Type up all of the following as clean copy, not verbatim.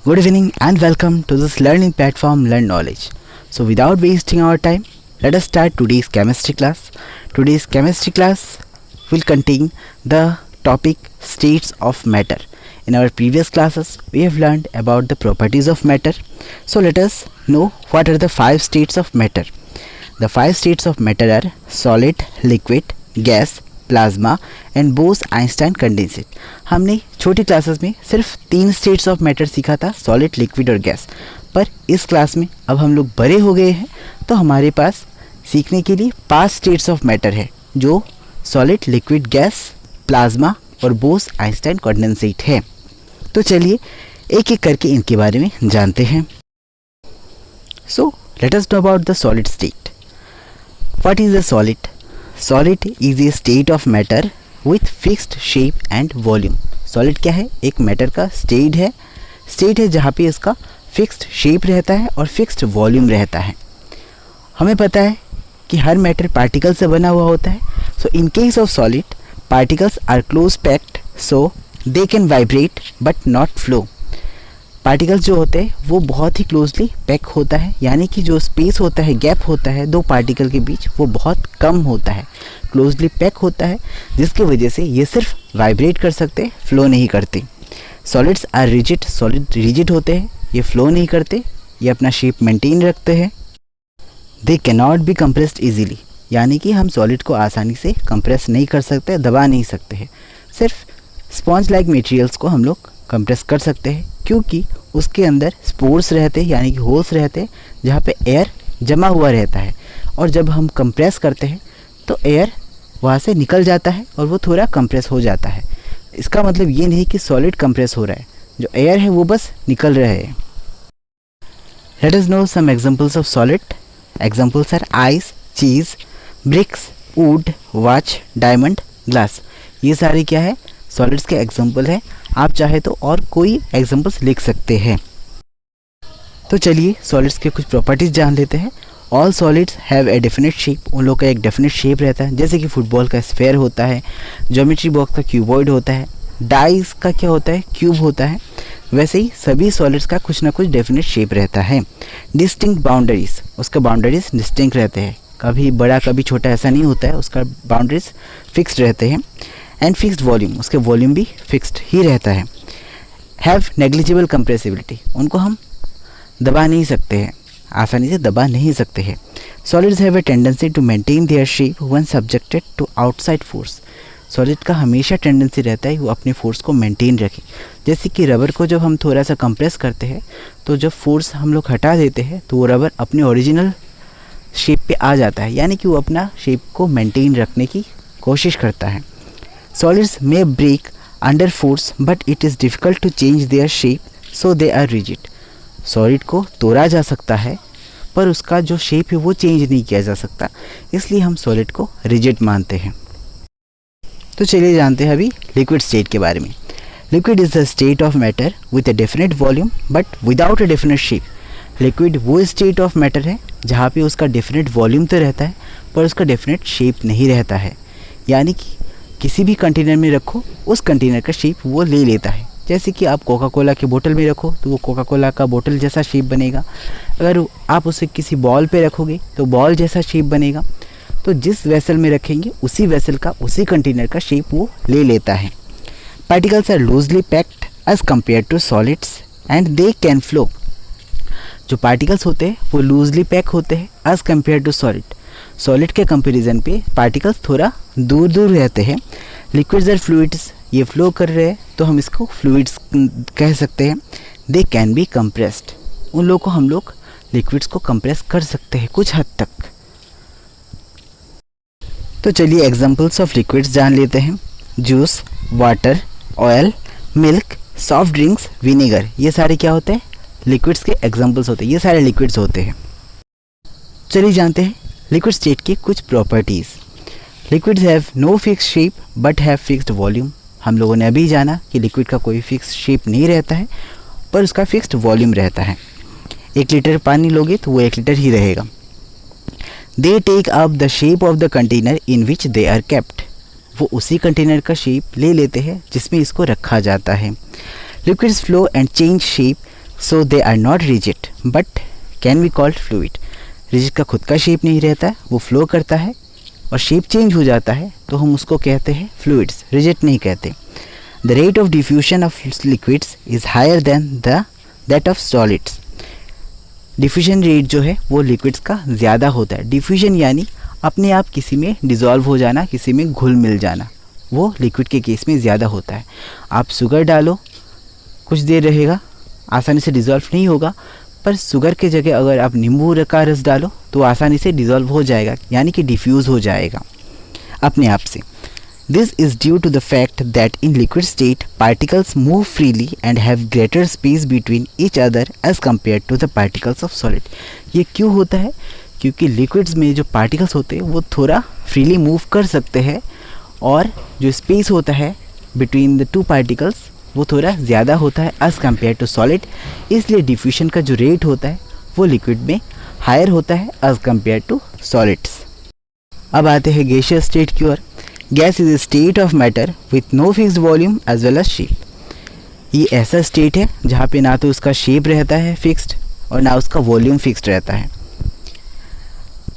Good evening and welcome to this learning platform Learn Knowledge. So without wasting our time, let us start today's chemistry class. Today's chemistry class will contain the topic states of matter. In our previous classes, we have learned about the properties of matter. So let us know what are the 5 states of matter. The 5 states of matter are solid, liquid, gas, plasma and boss Einstein condensate. हमने छोटी classes में सिर्फ 3 states of matter सीखा था, solid, liquid और gas. पर इस class में अब हम लोग बड़े हो गए हैं तो हमारे पास सीखने के लिए 5 स्टेट्स ऑफ मैटर है जो सॉलिड, लिक्विड, गैस, प्लाज्मा और बोस आइंस्टाइन कंडेंसेट है. तो चलिए एक एक करके इनके बारे में जानते हैं. So let us know about the solid state. What is the solid? Solid is a state of matter with fixed shape and volume. Solid क्या है? एक मैटर का स्टेट है जहाँ पे इसका फिक्स्ड शेप रहता है और फिक्स्ड वॉल्यूम रहता है. हमें पता है कि हर मैटर पार्टिकल से बना हुआ होता है. So in case of solid, particles are close packed so they can vibrate but not flow. Particles जो होते हैं वो बहुत ही क्लोजली पैक होता है, यानी कि जो स्पेस होता है, गैप होता है दो पार्टिकल के बीच, वो बहुत कम होता है, क्लोजली पैक होता है, जिसकी वजह से ये सिर्फ वाइब्रेट कर सकते हैं, फ्लो नहीं करते. Solids are rigid. Solid rigid होते हैं, ये फ्लो नहीं करते, ये अपना शेप मेंटेन रखते हैं. They can not be compressed easily, यानी कि हम सॉलिड को आसानी से कंप्रेस नहीं कर सकते, दबा नहीं सकते हैं. सिर्फ स्पॉन्ज लाइक मटेरियल्स को हम लोग कंप्रेस कर सकते हैं क्योंकि उसके अंदर स्पोर्स रहते हैं, यानी कि होल्स रहते हैं जहाँ पे एयर जमा हुआ रहता है, और जब हम कंप्रेस करते हैं तो एयर वहाँ से निकल जाता है और वो थोड़ा कंप्रेस हो जाता है. इसका मतलब ये नहीं कि सॉलिड कंप्रेस हो रहा है, जो एयर है वो बस निकल रहा है. Let us know some examples of solid. Examples are ice, cheese, bricks, wood, watch, diamond, glass. ये सारे क्या है? सॉलिड्स के एग्जांपल है. आप चाहे तो और कोई एग्जांपल्स लिख सकते हैं. तो चलिए सॉलिड्स के कुछ प्रॉपर्टीज जान लेते हैं. All solids have a definite shape. उन लोगों का एक डेफिनेट शेप रहता है, जैसे कि फुटबॉल का स्फेयर होता है, ज्योमेट्री बॉक्स का क्यूबॉइड होता है, डाइस का क्या होता है? क्यूब होता है. वैसे ही सभी सॉलिड्स का कुछ ना कुछ डेफिनेट शेप रहता है. Distinct boundaries. उसका बाउंड्रीज डिस्टिंक्ट रहते हैं, कभी बड़ा कभी छोटा ऐसा नहीं होता है, उसका बाउंड्रीज फिक्स्ड रहते हैं. And fixed volume. उसके वॉल्यूम भी फिक्स्ड ही रहता है. Have negligible compressibility. उनको हम दबा नहीं सकते हैं, आसानी से दबा नहीं सकते हैं. Solids have a tendency to maintain their shape when subjected to outside force. Solid का हमेशा टेंडेंसी रहता है वो अपने फोर्स को मेंटेन रखे. जैसे कि रबर को जब हम थोड़ा सा कंप्रेस करते हैं तो जब फोर्स हम लोग हटा देते हैं तो वो रबर अपने ओरिजिनल शेप पे आ जाता है, यानी कि वो अपना शेप को मेंटेन रखने की कोशिश करता है. Solids may break under force but it is difficult to change their shape so they are rigid. Solid को तोड़ा जा सकता है पर उसका जो शेप है वो चेंज नहीं किया जा सकता, इसलिए हम सॉलिड को रिजिड मानते हैं. तो चलिए जानते हैं अभी लिक्विड स्टेट के बारे में. Liquid is the state of matter with a definite volume but without a definite shape. Liquid वो स्टेट ऑफ मैटर है जहाँ पे उसका डेफिनेट वॉल्यूम तो रहता है पर उसका डेफिनेट शेप नहीं रहता है, यानी कि किसी भी कंटेनर में रखो उस कंटेनर का शेप वो ले लेता है. जैसे कि आप कोका कोला के बोतल में रखो तो वो कोका कोला का बोतल जैसा शेप बनेगा. अगर आप उसे किसी बॉल पे रखोगे तो बॉल जैसा शेप बनेगा. तो जिस वेसल में रखेंगे उसी वेसल का, उसी कंटेनर का शेप वो ले लेता है. Particles are loosely packed as compare to solids and they can flow. जो पार्टिकल्स होते हैं वो लूजली पैक होते हैं as compare to solid. Solid के कंपैरिजन पे पार्टिकल्स थोड़ा दूर दूर रहते हैं. Liquids are fluids. ये फ्लो कर रहे हैं तो हम इसको फ्लूइड्स कह सकते हैं. They can be compressed. उन लोगों को हम लोग लिक्विड्स को कंप्रेस कर सकते हैं कुछ हद तक. तो चलिए एग्जांपल्स ऑफ लिक्विड्स जान लेते हैं. Juice, water, oil, milk, soft drinks, vinegar. ये सारे क्या होते हैं? लिक्विड्स के एग्जांपल्स होते हैं. ये सारे लिक्विड्स होते हैं. चलिए जानते हैं लिक्विड स्टेट की कुछ properties. Liquids have no fix shape but have fixed volume. हम लोगों ने अभी जाना कि लिक्विड का कोई फिक्स शेप नहीं रहता है पर उसका फिक्स्ड वॉल्यूम रहता है. 1 लीटर पानी लोगे तो वो 1 लीटर ही रहेगा. They take up the shape of the container in which they are kept. वो उसी कंटेनर का शेप ले लेते हैं जिसमें इसको रखा जाता है. Liquids flow and change shape so they are not rigid but can be called fluid. Rigid का खुद का शेप नहीं रहता है, वो फ्लो करता है और शेप चेंज हो जाता है तो हम उसको कहते हैं फ्लूइड्स, रिजिड नहीं कहते। The rate of diffusion of liquids is higher than that of solids. Diffusion rate जो है वो लिक्विड्स का ज़्यादा होता है। डिफ्यूजन यानी अपने आप किसी में डिज़ोल्व हो जाना, किसी में घुल मिल जाना, वो लिक्विड के केस में ज़्यादा होता है। आप शुगर डालो, कुछ देर रहेगा, आसानी से डिज़ोल्व नहीं होगा, पर शुगर के जगह अगर आप नींबू का रस डालो तो आसानी से डिज़ोल्व हो जाएगा, यानी कि डिफ्यूज़ हो जाएगा अपने आप से। This is due to the fact that in liquid state particles move freely and have greater space between each other as compare to the particles of solid. ये क्यों होता है? क्योंकि लिक्विड्स में जो पार्टिकल्स होते हैं वो थोड़ा फ्रीली मूव कर सकते हैं और जो स्पेस होता है बिटवीन द टू पार्टिकल्स वो थोड़ा ज़्यादा होता है एज़ कम्पेयर टू सॉलिड। इसलिए डिफ्यूजन का जो रेट होता है वो लिक्विड में हायर होता है एज़ कम्पेयर टू सॉलिड्स। अब आते हैं गैसियस स्टेट की ओर। Gas is a state of matter with no fixed volume as well as shape. ये ऐसा स्टेट है जहाँ पे ना तो उसका शेप रहता है फिक्स्ड और ना उसका वॉल्यूम फिक्स्ड रहता है।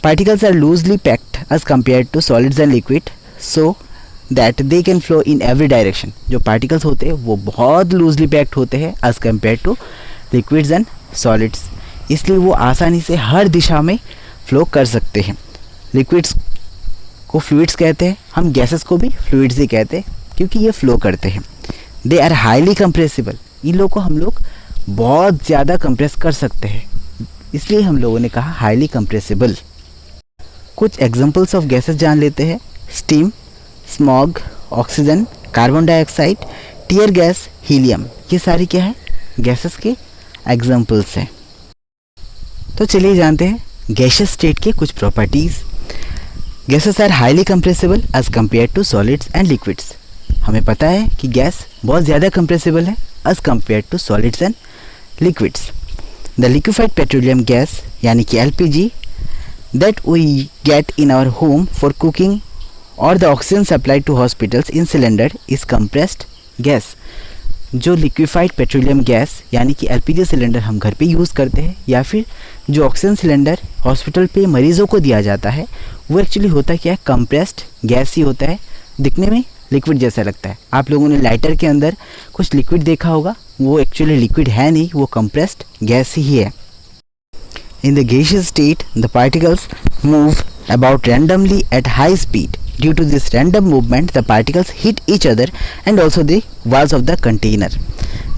Particles are loosely packed as compare to solids and liquid so that they can flow in every direction. जो पार्टिकल्स होते हैं वो बहुत लूजली पैक्ड होते हैं as compare to liquids and solids, इसलिए वो आसानी से हर दिशा में फ्लो कर सकते हैं। लिक्विड्स को फ्लूइड्स कहते हैं, हम गैसेस को भी फ्लूइड्स ही कहते हैं क्योंकि ये फ्लो करते हैं। They are highly compressible. इन लोगों को हम लोग बहुत ज़्यादा कंप्रेस कर सकते हैं, इसलिए हम लोगों ने कहा हाईली कंप्रेसिबल। कुछ एग्जांपल्स ऑफ गैसेस जान लेते हैं। Steam, smog, oxygen, carbon dioxide, tear gas, helium, ये सारी क्या है? गैसेस के एग्जांपल्स हैं। तो चलिए जानते हैं गैसियस स्टेट के कुछ properties. Gases are highly compressible as compare to solids and liquids. हमें पता है कि गैस बहुत ज़्यादा कंप्रेसिबल है as compare to solids and liquids. The liquefied petroleum gas यानी कि LPG that we get in our home for cooking और the oxygen supply to hospitals in cylinder is compressed gas. जो liquefied petroleum gas यानी कि LPG cylinder हम घर पे use करते हैं या फिर जो ऑक्सीजन सिलेंडर हॉस्पिटल पे मरीज़ों को दिया जाता है वो एक्चुअली होता क्या है? कंप्रेस्ड गैस ही होता है। दिखने में लिक्विड जैसा लगता है। आप लोगों ने लाइटर के अंदर कुछ लिक्विड देखा होगा, वो एक्चुअली लिक्विड है नहीं, वो कंप्रेस्ड गैस ही है। In the gaseous state the particles move about randomly at high speed. Due to this random movement, the particles hit each other and also the walls of the container.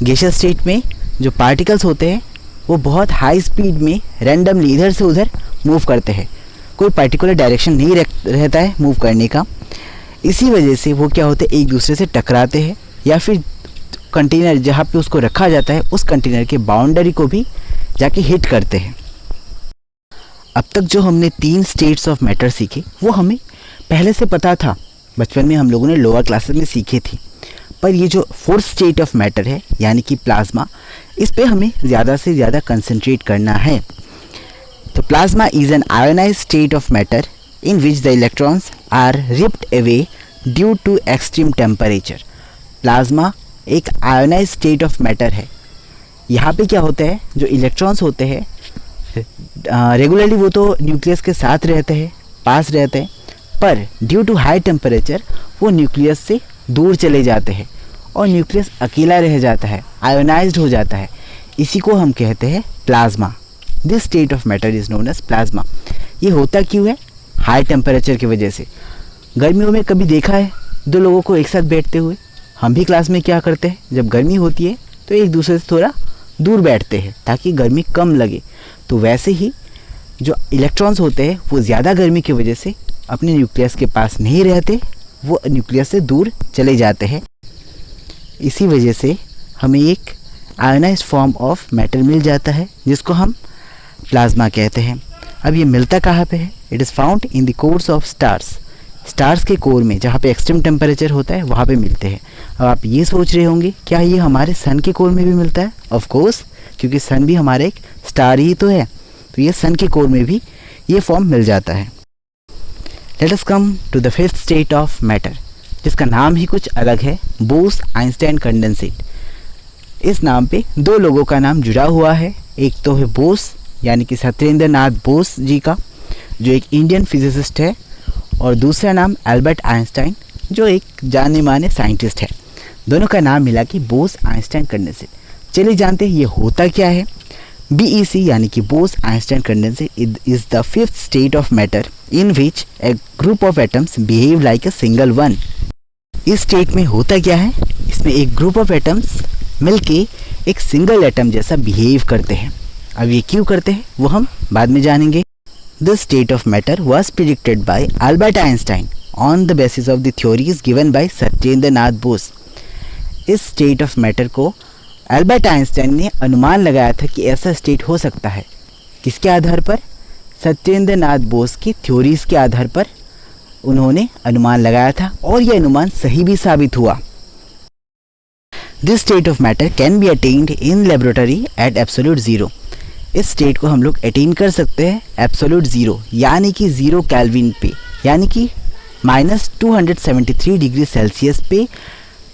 Gaseous state में जो particles होते हैं वो बहुत high speed में randomly इधर से उधर मूव करते हैं। कोई पर्टिकुलर डायरेक्शन नहीं रहता है मूव करने का। इसी वजह से वो क्या होते हैं? एक दूसरे से टकराते हैं या फिर कंटेनर जहाँ पे उसको रखा जाता है उस कंटेनर के बाउंड्री को भी जाके हिट करते हैं। अब तक जो हमने 3 स्टेट्स ऑफ मैटर सीखे वो हमें पहले से पता था, बचपन में हम लोगों ने लोअर क्लासेस में सीखे थे। पर ये जो 4th स्टेट ऑफ मैटर है यानी कि प्लाज्मा, इस पे हमें ज़्यादा से ज़्यादा कंसंट्रेट करना है। तो plasma is an ionised state of matter in which the electrons are ripped away due to extreme temperature. Plasma एक आयोनाइज्ड स्टेट ऑफ मैटर है। यहाँ पे क्या होता है? जो इलेक्ट्रॉन्स होते हैं रेगुलरली वो तो न्यूक्लियस के साथ रहते हैं, पास रहते हैं, पर ड्यू टू हाई टेम्परेचर वो न्यूक्लियस से दूर चले जाते हैं और न्यूक्लियस अकेला रह जाता है, आयोनाइज्ड हो जाता है। इसी को हम कहते हैं plasma. This state of matter is known as plasma. ये होता क्यों है? हाई टेम्परेचर की वजह से। गर्मियों में कभी देखा है 2 लोगों को एक साथ बैठते हुए? हम भी क्लास में क्या करते हैं, जब गर्मी होती है तो एक दूसरे से थोड़ा दूर बैठते हैं ताकि गर्मी कम लगे। तो वैसे ही जो इलेक्ट्रॉन्स होते हैं वो ज़्यादा गर्मी की वजह से अपने न्यूक्लियस के पास नहीं रहते, वो न्यूक्लियस से दूर चले जाते हैं। इसी वजह से हमें एक आयोनाइज्ड फॉर्म ऑफ मैटर मिल जाता है जिसको हम प्लाज्मा कहते हैं। अब ये मिलता कहाँ पे है? It is found in the course of stars. Stars के कोर में जहाँ पे एक्सट्रीम टेम्परेचर होता है वहाँ पे मिलते हैं। अब आप ये सोच रहे होंगे क्या ये हमारे सन के कोर में भी मिलता है? ऑफ कोर्स, क्योंकि सन भी हमारा एक स्टार ही तो है, तो ये सन के कोर में भी ये फॉर्म मिल जाता है। Let us come to the 5th state of matter, जिसका नाम ही कुछ अलग है, बोस आइंस्टाइन कंडेंसेट। इस नाम पे दो लोगों का नाम जुड़ा हुआ है। एक तो है बोस यानी कि सत्येंद्र नाथ बोस जी का, जो एक इंडियन फिजिसिस्ट है, और दूसरा नाम एल्बर्ट आइंस्टाइन, जो एक जाने माने साइंटिस्ट है। दोनों का नाम मिला कि बोस आइंस्टाइन कंडेंसेट। चलिए जानते हैं ये होता क्या है। BEC यानी कि Bose Einstein condensate is the fifth state of matter in which A group of atoms behave like a single one. इस स्टेट में होता क्या है, इसमें एक ग्रुप ऑफ एटम्स मिलके एक सिंगल एटम जैसा बिहेव करते हैं। अब ये क्यों करते हैं वो हम बाद में जानेंगे। The state of matter was predicted by Albert Einstein on the basis of the theories given by Satyendra Nath Bose. इस स्टेट ऑफ मैटर को एल्बर्ट आइंस्टाइन ने अनुमान लगाया था कि ऐसा स्टेट हो सकता है। किसके आधार पर? सत्येंद्र नाथ बोस की थ्योरीज के आधार पर उन्होंने अनुमान लगाया था, और यह अनुमान सही भी साबित हुआ। This state of matter can be attend in laboratory at absolute zero. इस स्टेट को हम लोग अटेन कर सकते हैं एब्सोल्यूट ज़ीरो यानी कि 0 केल्विन पे, यानी कि -273 डिग्री सेल्सियस पे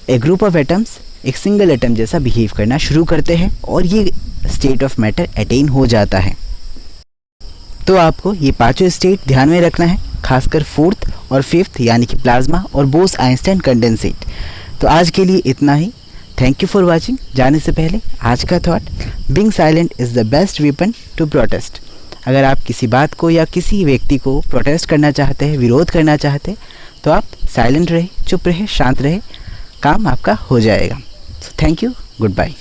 ए ग्रुप ऑफ एटम्स एक सिंगल एटम जैसा बिहेव करना शुरू करते हैं और ये स्टेट ऑफ मैटर अटेन हो जाता है। तो आपको ये पांचों स्टेट ध्यान में रखना है, खासकर फोर्थ और फिफ्थ यानी कि प्लाज्मा और बोस आइंस्टाइन कंडेंसेट। तो आज के लिए इतना ही। Thank you for watching. जाने से पहले आज का thought, being silent is the best weapon to protest. अगर आप किसी बात को या किसी व्यक्ति को प्रोटेस्ट करना चाहते हैं, विरोध करना चाहते हैं, तो आप साइलेंट रहे, चुप रहे, शांत रहे, काम आपका हो जाएगा। So thank you, goodbye.